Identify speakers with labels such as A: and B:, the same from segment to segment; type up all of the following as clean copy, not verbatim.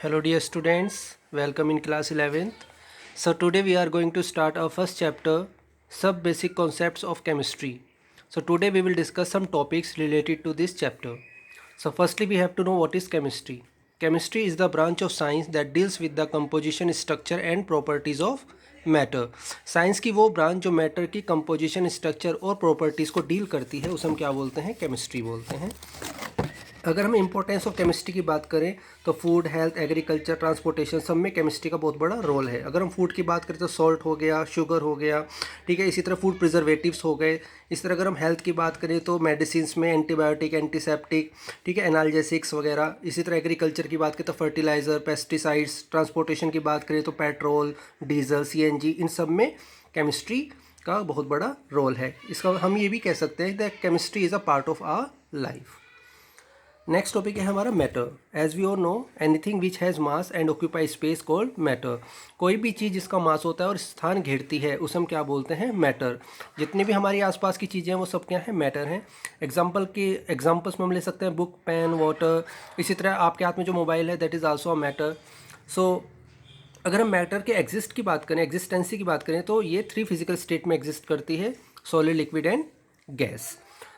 A: Hello dear students, welcome in class 11th. So today we are going to start our first chapter, Sub Basic Concepts of Chemistry. So today we will discuss some topics related to this chapter. So firstly we have to know what is chemistry. Chemistry is the branch of science that deals with the composition, structure and properties of matter. Science की वो branch जो matter की composition, structure और properties को deal करती है उसे हम क्या बोलते हैं? केमिस्ट्री बोलते हैं. अगर हम इंपॉर्टेंस ऑफ केमिस्ट्री की बात करें तो फूड, हेल्थ, एग्रीकल्चर, ट्रांसपोर्टेशन सब में केमिस्ट्री का बहुत बड़ा रोल है. अगर हम फूड की बात करें तो सॉल्ट हो गया, शुगर हो गया, ठीक है. इसी तरह फूड प्रिजर्वेटिव्स हो गए. इस तरह अगर हम हेल्थ की बात करें तो मेडिसिन में एंटीबायोटिक, एंटीसेप्टिक, ठीक है, एनाल्जेसिक्स वगैरह. इसी तरह एग्रीकल्चर की बात करें तो फर्टिलाइज़र, पेस्टिसाइड्स. ट्रांसपोर्टेशन की बात करें तो पेट्रोल, डीजल, सीएनजी, इन सब में केमिस्ट्री का बहुत बड़ा रोल है. इसका हम ये भी कह सकते हैं that chemistry is a part of our life. Next topic है हमारा matter. As we all know, anything which has mass and occupy space called matter. कोई भी चीज़ जिसका मास होता है और स्थान घेरती है उसे हम क्या बोलते हैं? मैटर. जितनी भी हमारी आसपास की चीज़ें हैं वो सब क्या है? मैटर हैं. एग्जाम्पल्स में हम ले सकते हैं बुक, पेन, वाटर. इसी तरह आपके हाथ में जो मोबाइल है that is also a matter. So अगर हम मैटर के एग्जिस्ट की बात करें, एग्जिस्टेंसी की बात करें तो ये 3 फिजिकल स्टेट में एग्जिस्ट करती है: सॉलिड, लिक्विड एंड गैस.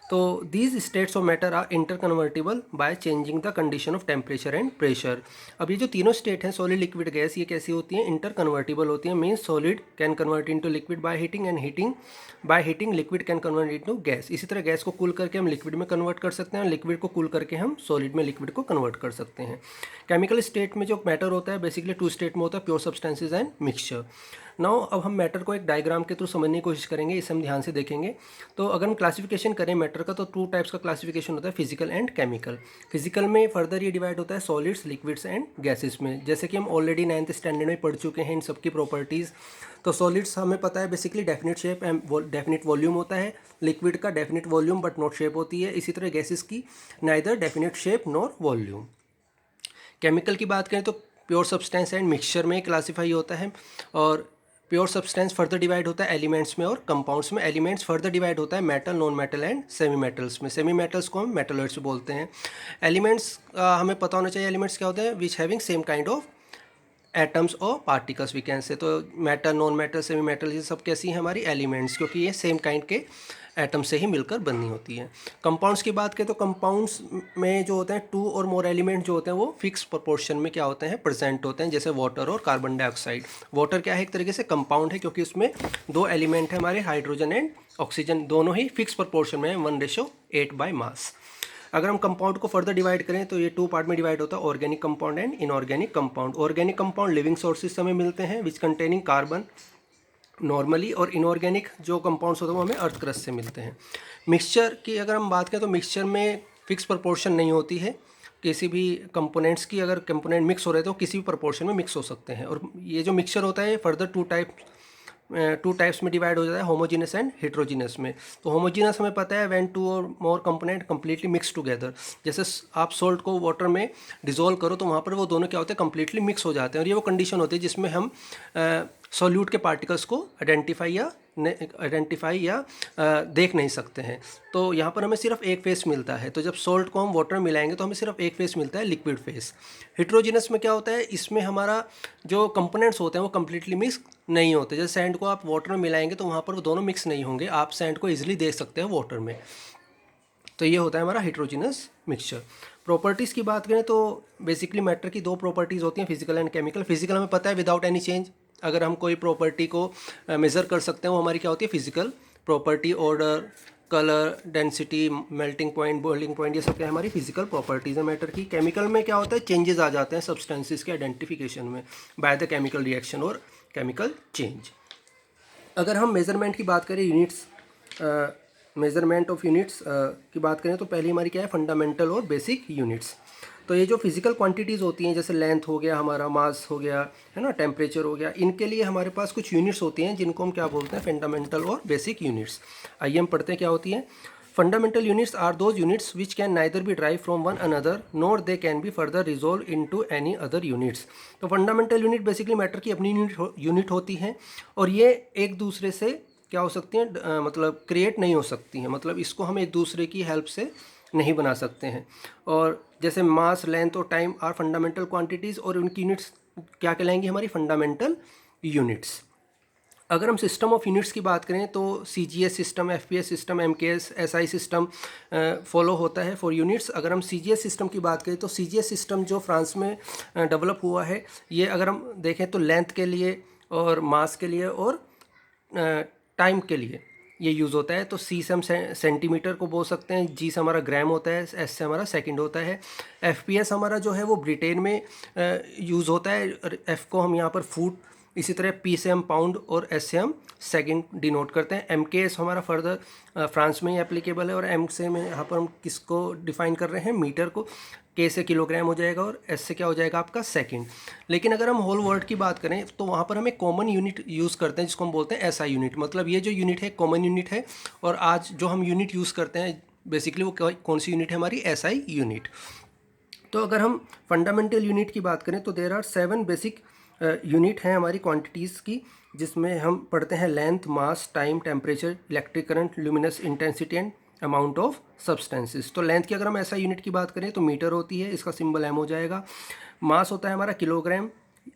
A: तो these states of matter are interconvertible by changing the condition of temperature and pressure. अब ये जो तीनों स्टेट हैं, सॉलिड, लिक्विड, गैस, ये कैसी होती हैं? इंटर कन्वर्टिबल होती हैं. Means solid can convert into liquid by heating and by heating liquid can convert into gas. इसी तरह गैस को कूल करके हम लिक्विड में कन्वर्ट कर सकते हैं, लिक्विड को कूल करके हम सॉलिड में लिक्विड को कन्वर्ट कर सकते हैं. केमिकल स्टेट में जो मैटर होता है बेसिकली 2 स्टेट में होता है: pure substances and mixture. Now अब हम मैटर को एक डायग्राम के थ्रू समझने की कोशिश करेंगे. इसे हम ध्यान से देखेंगे. तो अगर हम क्लासिफिकेशन करें मैटर का तो 2 टाइप्स का क्लासिफिकेशन होता है: फिजिकल एंड केमिकल. फिजिकल में फर्दर ये डिवाइड होता है सॉलिड्स, लिक्विड्स एंड गैसेस में. जैसे कि हम ऑलरेडी 9th स्टैंडर्ड में पढ़ चुके हैं इन सबकी प्रॉपर्टीज़. तो सॉलिड्स हमें पता है basically definite shape and definite volume होता है. लिक्विड का definite volume but not shape होती है. इसी तरह गैसेस की neither definite shape nor volume. Chemical की बात करें तो प्योर सब्सटेंस एंड मिक्सचर में क्लासीफाई होता है. और प्योर सब्सटेंस फर्दर डिवाइड होता है एलिमेंट्स में और कंपाउंड्स में. एलिमेंट्स फर्दर डिवाइड होता है metal, non metal and semi metals में. सेमी मेटल्स को हम मेटलॉइड्स बोलते हैं. एलिमेंट्स हमें पता होना चाहिए एलिमेंट्स क्या होते हैं: which having same kind of atoms और पार्टिकल्स वी कैन से. तो metal, non metal, semi metal ये सब कैसी हैं? हमारी एलिमेंट्स, क्योंकि ये सेम काइंड के एटम से ही मिलकर बननी होती है. कंपाउंड्स की बात करें तो कंपाउंड्स में जो होते हैं 2 और मोर एलिमेंट जो होते हैं वो फिक्स प्रोपोर्शन में क्या होते हैं? प्रेजेंट होते हैं. जैसे वाटर और कार्बन डाइऑक्साइड. वाटर क्या है? एक तरीके से कंपाउंड है क्योंकि उसमें 2 एलिमेंट हैं हमारे, हाइड्रोजन एंड ऑक्सीजन. दोनों ही फिक्स प्रोपोर्शन में है, 1:8 बाय मास. अगर हम कंपाउंड को फर्दर डिवाइड करें तो ये 2 पार्ट में डिवाइड होता है: organic compound and inorganic compound. Organic compound living sources से हमें मिलते हैं विच कंटेनिंग कार्बन नॉर्मली, और इनऑर्गेनिक जो कंपाउंड्स होते हैं वो हमें अर्थ क्रस्ट से मिलते हैं. मिक्सचर की अगर हम बात करें तो मिक्सचर में फिक्स प्रोपोर्शन नहीं होती है. किसी भी कंपोनेंट्स की अगर कंपोनेंट मिक्स हो रहे तो किसी भी प्रोपोर्शन में मिक्स हो सकते हैं. और ये जो मिक्सचर होता है फर्दर 2 टाइप्स में डिवाइड हो जाता है: होमोजीनस एंड हेट्रोजीनस में. तो होमोजीनस हमें पता है व्हेन 2 और मोर कंपोनेंट कंप्लीटली मिक्स टुगेदर. जैसे आप सॉल्ट को वाटर में डिजोल्व करो तो वहाँ पर वो दोनों क्या होते हैं? कंप्लीटली मिक्स हो जाते हैं. और ये वो कंडीशन होती है जिसमें हम सॉल्यूट के पार्टिकल्स को आइडेंटिफाई या देख नहीं सकते हैं. तो यहाँ पर हमें सिर्फ एक फेस मिलता है. तो जब सॉल्ट को हम वाटर में मिलाएंगे तो हमें सिर्फ एक फेस मिलता है, लिक्विड फेस. हेट्रोजीनस में क्या होता है? इसमें हमारा जो कंपोनेंट्स होते हैं वो कंप्लीटली मिक्स नहीं होते. जैसे सैंड को आप वाटर में मिलाएंगे तो वहाँ पर वो दोनों मिक्स नहीं होंगे. आप सैंड को ईजिली देख सकते हैं वाटर में. तो ये होता है हमारा हेट्रोजीनस मिक्सचर. प्रॉपर्टीज़ की बात करें तो बेसिकली मैटर की 2 प्रॉपर्टीज़ होती हैं: फिजिकल एंड केमिकल. फिजिकल हमें पता है विदाउट एनी चेंज. अगर हम कोई प्रॉपर्टी को मेज़र कर सकते हैं वो हमारी क्या होती है? Physical property. Order, colour, density, melting point, boiling point, ये सब क्या है? हमारी फिजिकल प्रॉपर्टीज़ है मैटर की. केमिकल में क्या होता है? चेंजेस आ जाते हैं सब्सटेंसेस के आइडेंटिफिकेशन में बाय द केमिकल रिएक्शन और केमिकल चेंज. अगर हम मेज़रमेंट की बात करें, यूनिट्स, मेज़रमेंट ऑफ यूनिट्स की बात करें तो पहली हमारी क्या है? फंडामेंटल और बेसिक यूनिट्स. तो ये जो फिजिकल क्वांटिटीज़ होती हैं जैसे लेंथ हो गया, हमारा मास हो गया, है ना, टेम्परेचर हो गया, इनके लिए हमारे पास कुछ यूनिट्स होती हैं जिनको हम क्या बोलते हैं? फंडामेंटल और बेसिक यूनिट्स. आइए हम पढ़ते हैं क्या होती हैं. Fundamental units are those units which can neither be drive from one another nor they can be further resolve into any other units. तो फंडामेंटल यूनिट बेसिकली मैटर की अपनी यूनिट होती हैं और ये एक दूसरे से क्या हो सकती हैं? मतलब क्रिएट नहीं हो सकती हैं. मतलब इसको हम एक दूसरे की हेल्प से नहीं बना सकते हैं. और जैसे मास, लेंथ और टाइम आर फंडामेंटल क्वांटिटीज़ और उनकी यूनिट्स क्या कहलाएंगी, हमारी फंडामेंटल यूनिट्स। अगर हम सिस्टम ऑफ यूनिट्स की बात करें तो CGS system, FPS system, MKS, SI system follow होता है फॉर यूनिट्स। अगर हम CGS सिस्टम की बात करें तो CGS सिस्टम जो फ्रांस में डेवलप हुआ है, ये अगर हम देखें तो लेंथ के लिए और मास के लिए और टाइम के लिए ये यूज़ होता है। तो C से हम सेंटीमीटर को बोल सकते हैं, G से हमारा ग्राम होता है, S से हमारा सेकंड होता है। FPS हमारा जो है वो ब्रिटेन में यूज़ होता है, और F को हम यहाँ पर फुट, इसी तरह P से हम पाउंड और S से हम सेकंड डिनोट करते हैं। MKS हमारा फर्दर फ्रांस में ही एप्लीकेबल है, और M से में यहाँ पर हम किसको डिफाइन कर रहे हैं, मीटर को। K से किलोग्राम हो जाएगा और S से क्या हो जाएगा आपका सेकंड। लेकिन अगर हम होल वर्ल्ड की बात करें तो वहाँ पर हम एक कॉमन यूनिट यूज़ करते हैं जिसको हम बोलते हैं SI यूनिट। मतलब ये जो यूनिट है कॉमन यूनिट है, और आज जो हम यूनिट यूज़ करते हैं बेसिकली वो कौन सी यूनिट है, हमारी SI यूनिट। तो अगर हम फंडामेंटल यूनिट की बात करें तो देयर आर 7 बेसिक यूनिट हैं हमारी क्वांटिटीज़ की, जिसमें हम पढ़ते हैं length, mass, time, temperature, electric current, luminous intensity and amount of substances. तो लेंथ की अगर हम ऐसा यूनिट की बात करें तो मीटर होती है, इसका सिंबल M हो जाएगा। मास होता है हमारा किलोग्राम,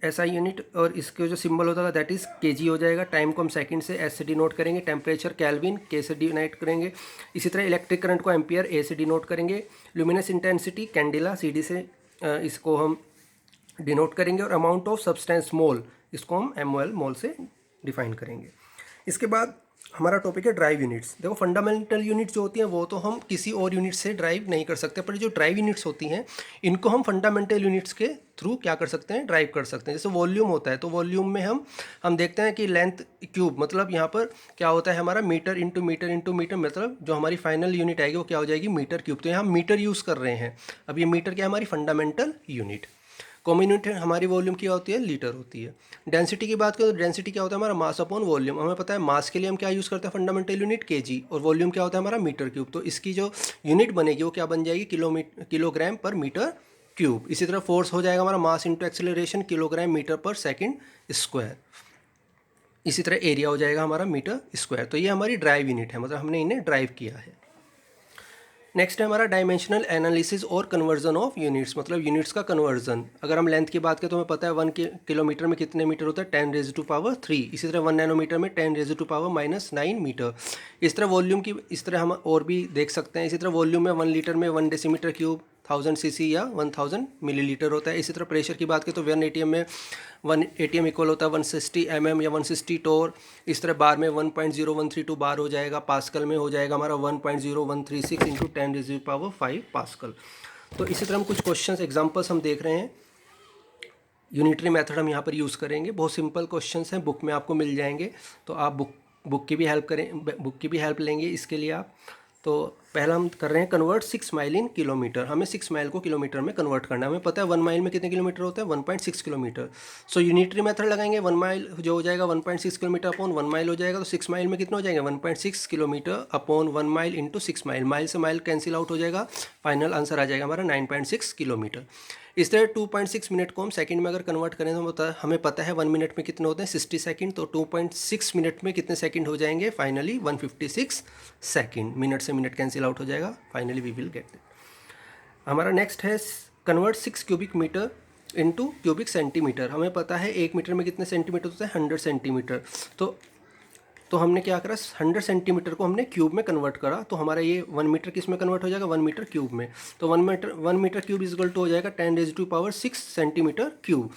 A: ऐसा यूनिट, और इसके जो सिंबल होता है दैट इज़ kg हो जाएगा। टाइम को हम सेकंड से S से डिनोट करेंगे। टेम्परेचर केल्विन, K से डिनोट करेंगे। इसी तरह इलेक्ट्रिक करंट को एम्पियर, A से डिनोट करेंगे। ल्यूमिनस इंटेंसिटी कैंडिला, CD से इसको हम डिनोट करेंगे। और अमाउंट ऑफ सब्सटेंस मोल, इसको हम MOL मोल से डिफाइन करेंगे। इसके बाद हमारा टॉपिक है ड्राइव यूनिट्स। देखो फंडामेंटल यूनिट्स जो होती हैं वो तो हम किसी और यूनिट से ड्राइव नहीं कर सकते, पर जो ड्राइव यूनिट्स होती हैं इनको हम फंडामेंटल यूनिट्स के थ्रू क्या कर सकते हैं, ड्राइव कर सकते हैं। जैसे वॉल्यूम होता है तो वॉल्यूम में हम देखते हैं कि लेंथ क्यूब, मतलब यहाँ पर क्या होता है हमारा metre into metre into metre, मतलब जो हमारी फाइनल यूनिट आएगी वो क्या हो जाएगी, मीटर क्यूब। तो यहाँ हम मीटर यूज़ कर रहे हैं। अब ये मीटर क्या है, हमारी फंडामेंटल यूनिट। कॉमन यूनिट हमारी वॉल्यूम की होती है, लीटर होती है। डेंसिटी की बात करें तो डेंसिटी क्या होता है, हमारा मास अपॉन वॉल्यूम। हमें पता है मास के लिए हम क्या यूज़ करते हैं, फंडामेंटल यूनिट kg, और वॉल्यूम क्या होता है हमारा, मीटर क्यूब। तो इसकी जो यूनिट बनेगी वो क्या बन जाएगी, किलोग्राम पर मीटर क्यूब। इसी तरह फोर्स हो जाएगा हमारा mass into acceleration, kilogram metre per second square. इसी तरह एरिया हो जाएगा हमारा मीटर स्क्वायर। तो ये हमारी ड्राइव यूनिट है, मतलब हमने इन्हें ड्राइव किया है। नेक्स्ट है हमारा डायमेंशनल एनालिसिस और कन्वर्जन ऑफ यूनिट्स, मतलब यूनिट्स का कन्वर्जन। अगर हम लेंथ की बात करें तो हमें पता है 1 किलोमीटर में कितने मीटर होता है, 10⁻³ इसी तरह 1 नैनोमीटर में 10⁻⁻⁹ मीटर। इस तरह वॉल्यूम की, इस तरह हम और भी देख सकते हैं। इसी तरह वॉल्यूम में 1 लीटर में 1 डेसीमीटर क्यूब 1000 cc या 1000 मिलीलीटर होता है। इसी तरह प्रेशर की बात करें तो 1 ATM में 1 ATM इक्वल होता है 160 mm या 160 टोर। इस तरह बार में 1.0132 बार हो जाएगा। पास्कल में हो जाएगा हमारा 1.0136 इंटू 10⁵ पास्कल। तो इसी तरह हम कुछ क्वेश्चंस एग्जांपल्स हम देख रहे हैं। यूनिटरी मेथड हम यहाँ पर यूज़ करेंगे। बहुत सिंपल क्वेश्चंस हैं, बुक में आपको मिल जाएंगे, तो आप बुक की भी हेल्प लेंगे इसके लिए आप। तो पहला हम कर रहे हैं कन्वर्ट 6 माइल इन किलोमीटर। हमें 6 माइल को किलोमीटर में कन्वर्ट करना है। हमें पता है 1 माइल में कितने किलोमीटर होता है, 1.6 किलोमीटर। सो यूनिटरी मेथड लगाएंगे। 1 माइल जो हो जाएगा 1.6 किलोमीटर अपॉन 1 माइल हो जाएगा। तो 6 माइल में कितना हो जाएगा, 1.6 kilometre upon 1 mile into 6 mile. Mile से माइल कैंसिल आउट हो जाएगा, फाइनल आंसर आ जाएगा हमारा 9.6 किलोमीटर। इस तरह 2.6 मिनट को हम सेकंड में अगर कन्वर्ट करें तो हमें पता है 1 मिनट में कितने होते हैं, 60 सेकंड। तो 2.6 मिनट में कितने सेकंड हो जाएंगे, फाइनली 156 सेकंड। मिनट से मिनट कैंसिल आउट हो जाएगा, finally we will get it. हमारा नेक्स्ट है convert 6 cubic metre into cubic centimetre. हमें पता है 1 मीटर में कितने सेंटीमीटर होते हैं, 100 सेंटीमीटर। तो हमने क्या करा, 100 सेंटीमीटर को हमने क्यूब में कन्वर्ट करा। तो हमारा ये 1 मीटर किस में कन्वर्ट हो जाएगा, 1 मीटर क्यूब में। तो 1 मीटर क्यूब इक्वल टू हो जाएगा 10⁻6 सेंटीमीटर क्यूब।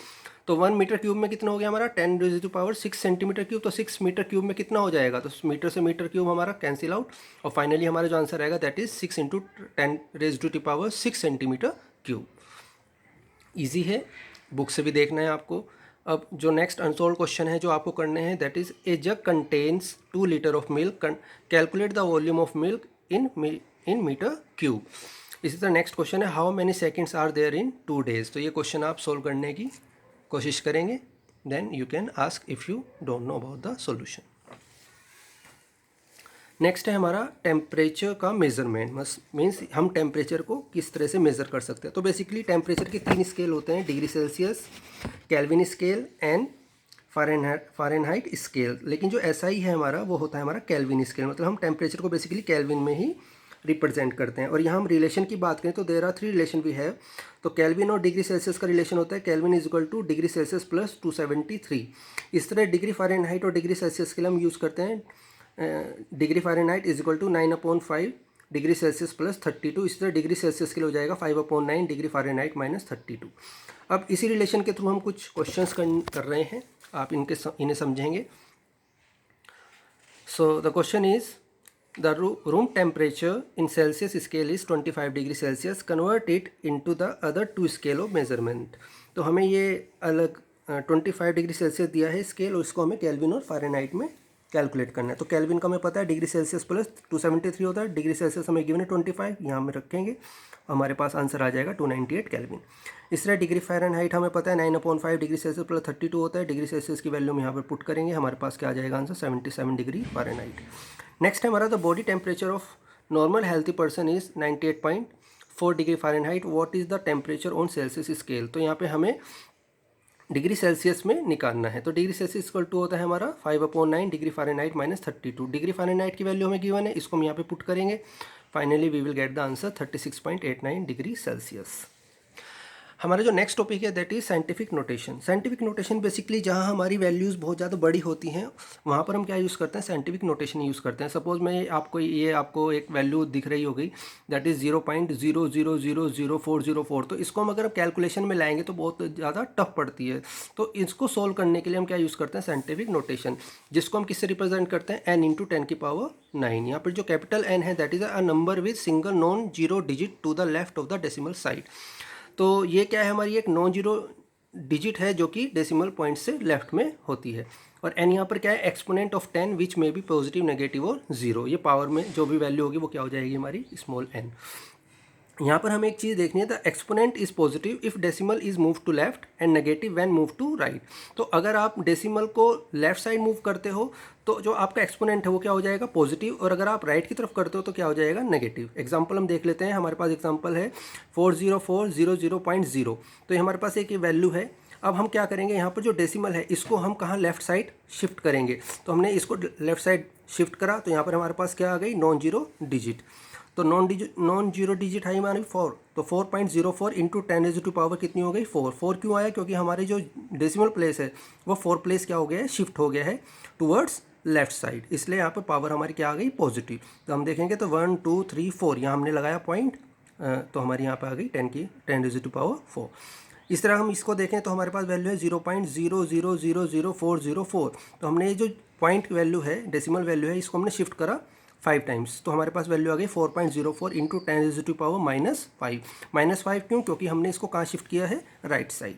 A: तो 1 मीटर क्यूब में कितना हो गया हमारा, 10⁻6 सेंटीमीटर क्यूब। तो 6 मीटर क्यूब में कितना हो जाएगा, तो मीटर से मीटर क्यूब हमारा कैंसिल आउट, और फाइनली हमारा जो आंसर आएगा that is 6 into 10⁻6 centimetre cube. Easy है, बुक से भी देखना है आपको। अब जो नेक्स्ट अनसॉल्व क्वेश्चन है जो आपको करने हैं that is a jug contains 2 litre of milk, calculate the volume of milk in metre cube. इसी तरह नेक्स्ट क्वेश्चन है how many seconds are there in 2 days। तो ये क्वेश्चन आप सोल्व करने की कोशिश करेंगे, then you can ask if you don't know about the solution. Next है हमारा टेम्परेचर का मेजरमेंट, मीन्स हम टेम्परेचर को किस तरह से मेज़र कर सकते हैं। तो बेसिकली टेम्परेचर के 3 स्केल होते हैं, degree Celsius, kelvin scale and Fahrenheit scale. लेकिन जो SI है हमारा वो होता है हमारा केल्विन स्केल। मतलब हम टेम्परेचर को बेसिकली केल्विन में ही रिप्रेजेंट करते हैं। और यहाँ हम रिलेशन की बात करें तो देयर आर 3 रिलेशन भी है। तो केल्विन और डिग्री सेल्सियस का रिलेशन होता है kelvin is equal to degree Celsius plus 273। इस तरह डिग्री फ़ारेनहाइट और डिग्री सेल्सियस के लिए हम यूज़ करते हैं degree Fahrenheit is equal to 9/5 degree Celsius plus 32। इस तरह डिग्री सेल्सियस के लिए हो जाएगा 5/9 डिग्री फ़ारेनहाइट माइनस 32। अब इसी रिलेशन के थ्रू हम कुछ क्वेश्चंस कर रहे हैं, आप इन्हें समझेंगे। So the question is the room temperature in Celsius scale is 25 degree Celsius, convert it into the other two scale of measurement। तो हमें ये अलग 25 डिग्री सेल्सियस दिया है स्केल, और इसको हमें केल्विन और फ़ारेनहाइट में कैलकुलेट करना है। तो केल्विन का हमें पता है डिग्री सेल्सियस प्लस 273 होता है, डिग्री सेल्सियस हमें गिवन है 25, यहाँ में रखेंगे, हमारे पास आंसर आ जाएगा 298 केल्विन। इस तरह डिग्री फ़ारेनहाइट हमें पता है 9/5 डिग्री सेल्सियस प्लस 32 होता है, डिग्री सेल्सियस की वैल्यू हम यहाँ पर पुट करेंगे, हमारे पास क्या आ जाएगा आंसर 77 डिग्री फ़ारेनहाइट। नेक्स्ट है हमारा the body temperature of normal healthy person is 98.4 degree Fahrenheit, what is the temperature on Celsius scale. तो यहाँ पे हमें डिग्री सेल्सियस में निकालना है। तो डिग्री सेल्सियस इक्वल टू होता है हमारा 5/9 degree Fahrenheit minus 32। Degree Fahrenheit की वैल्यू हमें गिवन है, इसको हम यहाँ पे पुट करेंगे, finally we will get the answer 36.89 degree Celsius. हमारा जो नेक्स्ट टॉपिक है that is scientific notation. Scientific notation basically जहाँ हमारी वैल्यूज़ बहुत ज़्यादा बड़ी होती हैं वहाँ पर हम क्या यूज़ करते हैं, साइंटिफिक नोटेशन यूज़ करते हैं। सपोज मैं आपको एक वैल्यू दिख रही होगी दैट इज़ 0.00000404। तो इसको हम अगर कैलकुलेशन में लाएंगे तो बहुत ज़्यादा टफ पड़ती है। तो इसको सोल्व करने के लिए हम क्या यूज़ करते हैं, साइंटिफिक नोटेशन, जिसको हम किससे रिप्रेजेंट करते हैं, n × 10⁹ यहाँ पर जो कैपिटल N है that is a number with single non zero digit to the left of the decimal side. तो ये क्या है, हमारी एक नॉन जीरो डिजिट है जो कि डेसिमल पॉइंट से लेफ्ट में होती है। और n यहाँ पर क्या है, एक्सपोनेंट ऑफ 10 विच में बी पॉजिटिव, नेगेटिव और जीरो। ये पावर में जो भी वैल्यू होगी वो क्या हो जाएगी हमारी स्मॉल n। यहाँ पर हमें एक चीज़ देखनी है, the exponent is positive if decimal is move to left and negative when move to right. तो अगर आप डेसिमल को लेफ्ट साइड मूव करते हो तो जो आपका एक्सपोनेंट है वो क्या हो जाएगा, पॉजिटिव, और अगर आप राइट की तरफ करते हो तो क्या हो जाएगा, नेगेटिव। एग्जांपल हम देख लेते हैं, हमारे पास एग्जांपल है 40400.0। तो ये हमारे पास एक वैल्यू है। अब हम क्या करेंगे, यहाँ पर जो डेसिमल है इसको हम कहाँ लेफ्ट साइड शिफ्ट करेंगे। तो हमने इसको लेफ्ट साइड शिफ्ट करा तो यहाँ पर हमारे पास क्या आ गई, नॉन जीरो डिजिट। तो नॉन जीरो डिजिट है हमारी 4, तो 4.04 इंटू 10⁻⁴ कितनी हो गई, 4। 4 क्यों आया, क्योंकि हमारे जो डेसिमल प्लेस है वो 4 प्लेस क्या हो गया है, शिफ्ट हो गया है टूवर्ड्स लेफ्ट साइड, इसलिए यहाँ पर पावर हमारी क्या आ गई, पॉजिटिव। तो हम देखेंगे तो 1 2 3 4 यहाँ हमने लगाया पॉइंट, तो हमारी यहाँ पर आ गई 10⁻⁴। इस तरह हम इसको देखें तो हमारे पास वैल्यू है 0.00000404। तो हमने ये जो पॉइंट वैल्यू है, डेसिमल वैल्यू है, इसको हमने शिफ्ट करा 5 टाइम्स, तो हमारे पास वैल्यू आ गई 4.04 इंटू 10⁻⁻⁵ -5 क्यों, क्योंकि हमने इसको कहाँ शिफ्ट किया है, राइट साइड।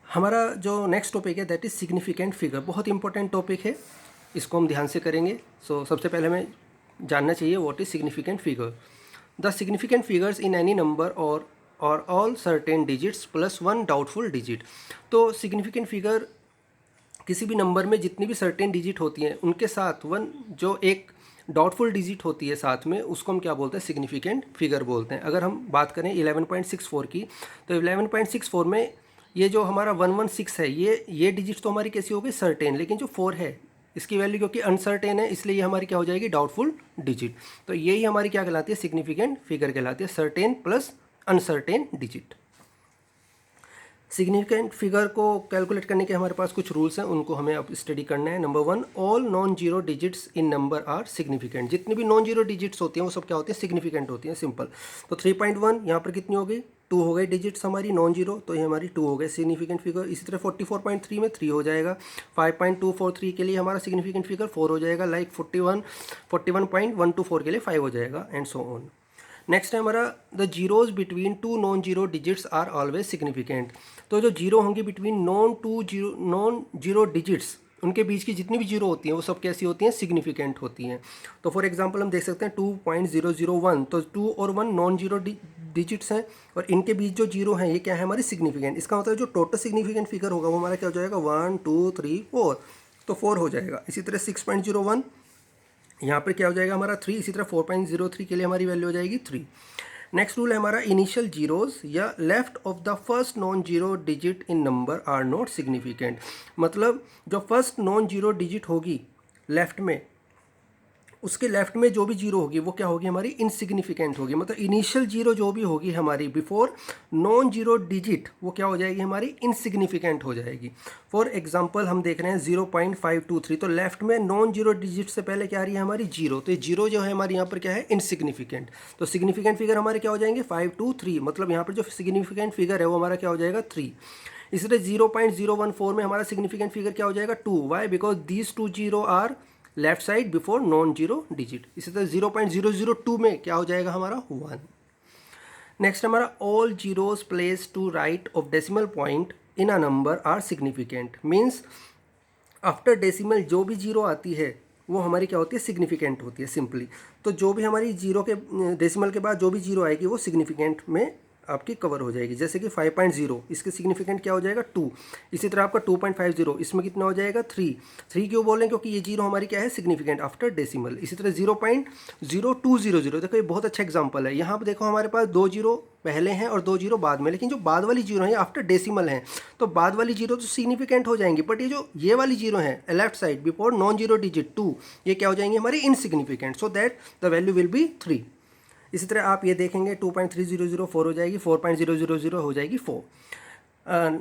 A: हमारा जो नेक्स्ट टॉपिक है दैट इज़ सिग्निफिकेंट फिगर। बहुत इंपॉर्टेंट टॉपिक है, इसको हम ध्यान से करेंगे। सो सबसे पहले हमें जानना चाहिए what is significant figure. The significant figures in any number are all certain digits plus 1 doubtful digit. तो सिग्निफिकेंट फिगर किसी भी नंबर में जितनी भी सर्टेन डिजिट होती हैं उनके साथ वन जो एक डाउटफुल डिजिट होती है साथ में, उसको हम क्या बोलते हैं, सिग्निफिकेंट फिगर बोलते हैं। अगर हम बात करें 11.64 की, तो 11.64 में ये जो हमारा 116 है, ये डिजिट तो हमारी कैसी हो गई, सर्टेन, लेकिन जो 4 है इसकी वैल्यू क्योंकि अनसर्टेन है इसलिए ये हमारी क्या हो जाएगी, डाउटफुल डिजिट। तो यही हमारी क्या कहलाती है, सिग्निफिकेंट फिगर कहलाती है, certain plus uncertain digit. Significant figure को कैलकुलेट करने के हमारे पास कुछ रूल्स हैं, उनको हमें अब स्टडी करना है। Number 1, all non zero digits in number are significant. जितनी भी नॉन जीरो डिजिट्स होती हैं वो सब क्या होती हैं, सिग्निफिकेंट होती हैं, सिंपल। तो 3.1 यहाँ पर कितनी हो गई, 2 हो गई डिजिट्स हमारी नॉन जीरो, तो ये हमारी 2 हो गए सिग्निफिकेंट फिगर। इसी तरह 44.3 में 3 हो जाएगा। 5.243 के लिए हमारा सिग्निफिकेंट फिगर 4 हो जाएगा। लाइक 41.124 के लिए 5 हो जाएगा, एंड सो ऑन। नेक्स्ट है हमारा the zeros between 2 non zero digits are always significant. तो जो जीरो होंगी बिटवीन नॉन जीरो डिजिट्स, उनके बीच की जितनी भी जीरो होती हैं वो सब कैसी होती हैं, सिग्निफिकेंट होती हैं। तो फॉर एग्जांपल हम देख सकते हैं 2.001, तो 2 और 1 नॉन जीरो डिजिट्स हैं और इनके बीच जो जीरो हैं ये क्या है, हमारी सिग्निफिकेंट। इसका मतलब जो टोटल सिग्निफिकेंट फिगर होगा वो हमारा क्या हो जाएगा, 1 2 3 4, तो 4 हो जाएगा। इसी तरह 6.01 यहाँ पर क्या हो जाएगा हमारा 3। इसी तरह 4.03 के लिए हमारी वैल्यू हो जाएगी 3। नेक्स्ट रूल है हमारा इनिशियल जीरोज या left of the first non zero digit in number are not significant. मतलब जो फर्स्ट नॉन जीरो डिजिट होगी लेफ्ट में, उसके लेफ्ट में जो भी जीरो होगी वो क्या होगी हमारी इनसिग्निफिकेंट होगी, मतलब इनिशियल जीरो जो भी होगी हमारी बिफोर नॉन जीरो डिजिट वो क्या हो जाएगी हमारी इनसिग्निफिकेंट हो जाएगी। फॉर एग्जांपल हम देख रहे हैं 0.523, तो लेफ्ट में नॉन जीरो डिजिट से पहले क्या आ रही है हमारी जीरो, तो ये जीरो जो है हमारी यहाँ पर क्या है इनसिग्निफिकेंट। तो सिग्निफिकेंट फिगर हमारे क्या हो जाएंगे 523, मतलब यहाँ पर जो सिग्निफिकेंट फिगर है वो हमारा क्या हो जाएगा 3। इसी तरह 0.014 में हमारा सिग्निफिकेंट फिगर क्या हो जाएगा 2। Why? Because these two zero are left side before non zero digit. इसी तरह 0.002 में क्या हो जाएगा हमारा 1। नेक्स्ट हमारा all zeros place to right of decimal point in a number are significant. Means after decimal जो भी जीरो आती है वो हमारी क्या होती है सिग्निफिकेंट होती है सिंपली। तो जो भी हमारी जीरो के डेसिमल के बाद जो भी जीरो आएगी वो सिग्निफिकेंट में आपकी कवर हो जाएगी। जैसे कि 5.0 इसके सिग्निफिकेंट क्या हो जाएगा 2। इसी तरह आपका 2.50 इसमें कितना हो जाएगा 3। 3 क्यों बोल रहे हैं? क्योंकि ये जीरो हमारी क्या है सिग्निफिकेंट आफ्टर डेसिमल। इसी तरह 0.0200, देखो ये बहुत अच्छा एग्जांपल है। यहाँ पर देखो हमारे पास 2 जीरो पहले हैं और 2 जीरो बाद में, लेकिन जो बाद वाली जीरो है आफ्टर डेसिमल है, तो बाद वाली जीरो तो सिग्निफिकेंट हो जाएंगी, बट ये वाली जीरो है left side before non zero digit 2, ये क्या हो जाएंगे हमारी insignificant, so that the value will be 3। इसी तरह आप ये देखेंगे 2.3004 हो जाएगी, 4.000 हो जाएगी 4।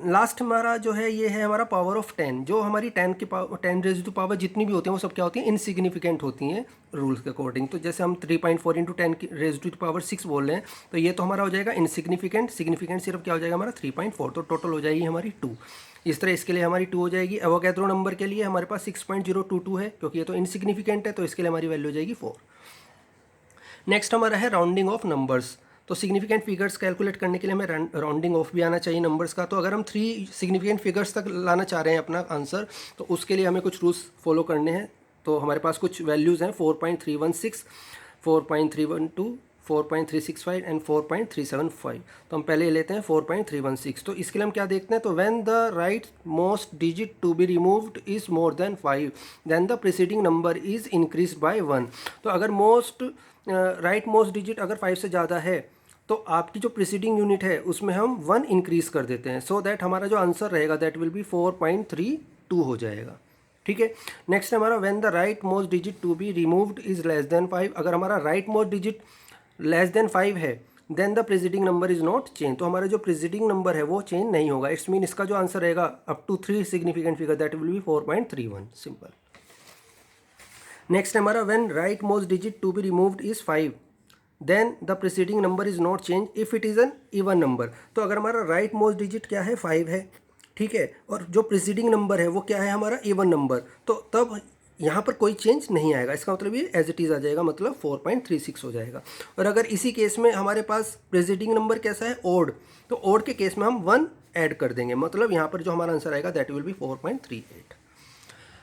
A: लास्ट हमारा जो है ये है हमारा पावर ऑफ 10। जो हमारी 10 की पावर 10 रेज़ टू पावर जितनी भी होती हैं वो सब क्या होती हैं इनसिग्निफिकेंट होती हैं रूल्स के अकॉर्डिंग। तो जैसे हम 3.4 इंटू 10 की रेज़ टू पावर 6 बोल रहे हैं, तो ये तो हमारा हो जाएगा इनसिग्निफिकेंट। सिग्निफिकेंट सिर्फ क्या हो जाएगा हमारा 3.4, तो टोटल हो जाएगी हमारी 2। इस तरह इसके लिए हमारी 2 हो जाएगी। एवोगैड्रो नंबर के लिए हमारे पास 6.022 है, क्योंकि ये तो इनसिग्निफिकेंट है, तो इसके लिए हमारी वैल्यू हो जाएगी 4। नेक्स्ट हमारा है राउंडिंग ऑफ नंबर्स। तो सिग्निफिकेंट फिगर्स कैलकुलेट करने के लिए हमें राउंडिंग ऑफ भी आना चाहिए नंबर्स का। तो अगर हम 3 सिग्निफिकेंट फिगर्स तक लाना चाह रहे हैं अपना आंसर, तो उसके लिए हमें कुछ रूल्स फॉलो करने हैं। तो हमारे पास कुछ वैल्यूज़ हैं 4.316, 4.312, 4.365 एंड 4.375। तो हम पहले लेते हैं 4.316। तो इसके लिए हम क्या देखते हैं, तो when the right most digit to be removed is more than 5 then the preceding number is increase by 1। तो अगर राइट मोस्ट डिजिट अगर 5 से ज़्यादा है तो आपकी जो प्रीसीडिंग यूनिट है उसमें हम 1 इंक्रीज कर देते हैं, सो दैट हमारा जो आंसर रहेगा दैट विल बी 4.32 हो जाएगा। ठीक है। नेक्स्ट हमारा when the right most digit to be removed is less than 5। अगर हमारा right most digit less than 5 है then the preceding number is not change. तो हमारा जो प्रीसीडिंग नंबर है वो चेंज नहीं होगा। इट्स मीन इसका जो आंसर रहेगा up to 3 significant figure that will be 4.31। Simple. Next हमारा when right most digit to be removed is 5 then the preceding number is not change if it is an even number. तो अगर हमारा right most digit क्या है 5 है, ठीक है, और जो प्रीसीडिंग नंबर है वो क्या है हमारा इवन नंबर, तो तब यहाँ पर कोई चेंज नहीं आएगा। इसका मतलब ये एज इट इज़ आ जाएगा, मतलब 4.36 हो जाएगा। और अगर इसी केस में हमारे पास प्रीसीडिंग नंबर कैसा है ओड, तो ओड के केस में हम 1 ऐड कर देंगे, मतलब यहाँ पर जो हमारा आंसर आएगा दैट विल बी 4.38।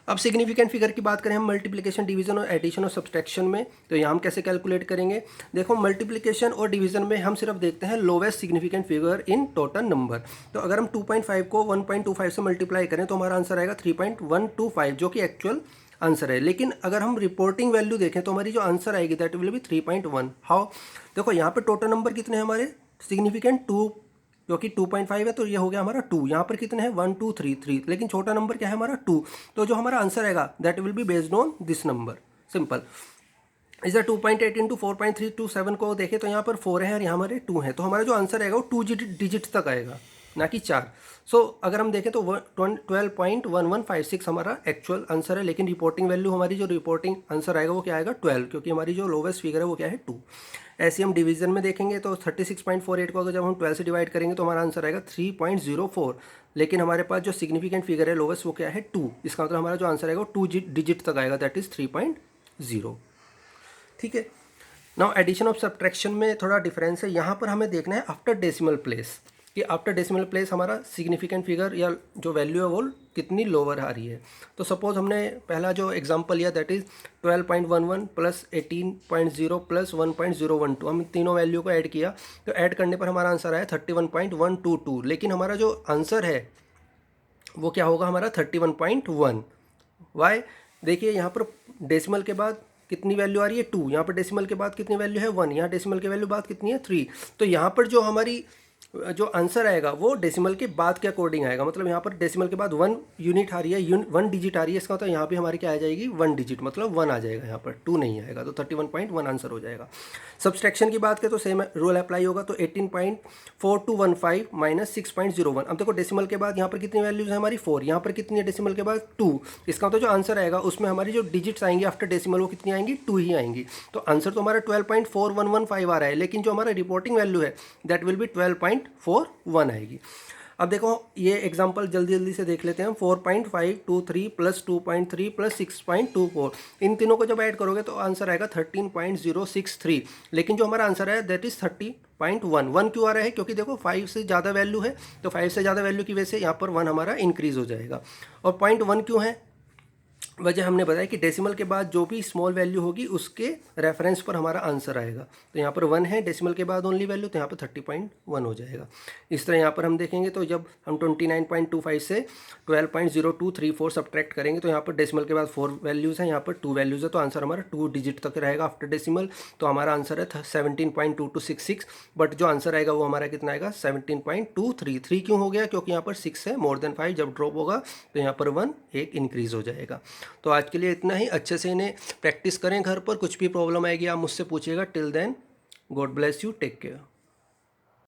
A: अब सिग्निफिकेंट फिगर की बात करें हम मल्टीप्लिकेशन, डिवीजन और एडिशन और सब्सट्रैक्शन में, तो यहाँ हम कैसे कैलकुलेट करेंगे। देखो मल्टीप्लिकेशन और डिवीजन में हम सिर्फ देखते हैं lowest significant figure in total number. तो अगर हम 2.5 को 1.25 से मल्टीप्लाई करें तो हमारा आंसर आएगा 3.125, जो कि एक्चुअल आंसर है। लेकिन अगर हम रिपोर्टिंग वैल्यू देखें तो हमारी जो आंसर आएगी दैट विल बी 3.1। हाउ? देखो यहाँ पर टोटल नंबर कितने हैं हमारे सिग्निफिकेंट 2, क्योंकि 2.5 है तो ये हो गया हमारा 2। यहाँ पर कितने हैं 1 2 3 3, लेकिन छोटा नंबर क्या है हमारा 2। तो जो हमारा आंसर आएगा that will be based on this number. Simple. इधर 2.8 इंटू 4.327 को देखें तो यहाँ पर 4 है और यहाँ हमारे 2 हैं, तो हमारा जो आंसर आएगा वो 2 डिजिट्स तक आएगा, ना कि 4। सो अगर हम देखें तो 12.1156 हमारा एक्चुअल आंसर है, लेकिन रिपोर्टिंग वैल्यू हमारी जो रिपोर्टिंग आंसर आएगा वो क्या आएगा 12, क्योंकि हमारी जो लोवेस्ट फिगर है वो क्या है 2। ऐसे हम डिवीजन में देखेंगे तो 36.48 को अगर जब हम 12 से डिवाइड करेंगे तो हमारा आंसर आएगा 3.04, लेकिन हमारे पास जो सिग्निफिकेंट फिगर है लोवेस्ट वो क्या है 2। इसका मतलब हमारा जो आंसर आएगा वो 2 डिजिट तक आएगा, दैट इज़ 3.0। ठीक है। नाउ एडिशन ऑफ सब्ट्रैक्शन में थोड़ा डिफरेंस है। यहाँ पर हमें देखना है आफ्टर डेसिमल प्लेस, कि आफ्टर डेसिमल प्लेस हमारा सिग्निफिकेंट फिगर या जो वैल्यू है वो कितनी लोअर आ रही है। तो सपोज हमने पहला जो एग्जांपल लिया दैट इज़ 12.11 प्लस 18.0 प्लस 1.012, हम तीनों वैल्यू को ऐड किया, तो ऐड करने पर हमारा आंसर आया 31.122, लेकिन हमारा जो आंसर है वो क्या होगा हमारा 31.1। वाई? देखिए यहाँ पर डेसिमल के बाद कितनी वैल्यू आ रही है 2, यहाँ पर डेसिमल के बाद कितनी वैल्यू है 1, यहाँ डेसिमल की वैल्यू बाद कितनी है 3। तो यहाँ पर जो हमारी जो आंसर आएगा वो डेसिमल के बाद के अकॉर्डिंग आएगा, मतलब यहाँ पर डेसिमल के बाद 1 यूनिट आ रही है, 1 डिजिट आ रही है, इसका मतलब यहाँ पे हमारी क्या आ जाएगी 1 डिजिट, मतलब 1 आ जाएगा, यहाँ पर 2 नहीं आएगा, तो 31.1 आंसर हो जाएगा। सब्सट्रैक्शन की बात करें तो सेम रूल अप्लाई होगा, तो 18.4215 माइनस 6.01। अब देखो डेसिमल के बाद यहाँ पर कितनी वैल्यूज है हमारी 4, यहाँ पर कितनी है डेसिमल के बाद 2, इसका मतलब जो आंसर आएगा उसमें हमारी जो डिजिट्स आएंगी आफ्टर डेसिमल वो कितनी आएंगी 2 ही आएंगी। तो आंसर तो हमारा 12.4115 आ रहा है, लेकिन जो हमारा रिपोर्टिंग वैल्यू है दैट विल बी 12.41 आएगी। अब देखो ये एग्जांपल जल्दी जल्दी से देख लेते हैं। 4.523 प्लस 2.3 प्लस 6.24, इन तीनों को जब ऐड करोगे तो आंसर आएगा 13.063, लेकिन जो हमारा आंसर है दैट इज 30.1। 1 क्यों आ रहा है, क्योंकि देखो 5 से ज़्यादा वैल्यू है, तो 5 से ज़्यादा वैल्यू की वजह से यहाँ पर 1 हमारा इंक्रीज हो जाएगा। और 0.1 क्यों है, वजह हमने बताया कि डेसिमल के बाद जो भी स्मॉल वैल्यू होगी उसके रेफरेंस पर हमारा आंसर आएगा। तो यहाँ पर 1 है डेसिमल के बाद ओनली वैल्यू, तो यहाँ पर 30.1 हो जाएगा। इस तरह यहाँ पर हम देखेंगे तो जब हम 29.25 से 12.0234 सब्ट्रैक्ट करेंगे तो यहाँ पर डेसिमल के बाद 4 वैल्यूज़ हैं, यहाँ पर 2 वैल्यूज़ है, तो आंसर हमारा 2 डिजिट तक रहेगा आफ्टर डेसिमल। तो हमारा आंसर है 17.2266, बट जो आंसर आएगा वो हमारा कितना आएगा 17.233। क्यों हो गया, क्योंकि यहाँ पर 6 है, मोर देन 5 जब ड्रॉप होगा तो यहाँ पर 1 एक इंक्रीज हो जाएगा। तो आज के लिए इतना ही, अच्छे से इन्हें प्रैक्टिस करें घर पर, कुछ भी प्रॉब्लम आएगी आप मुझसे पूछिएगा। Till then God bless you, take care.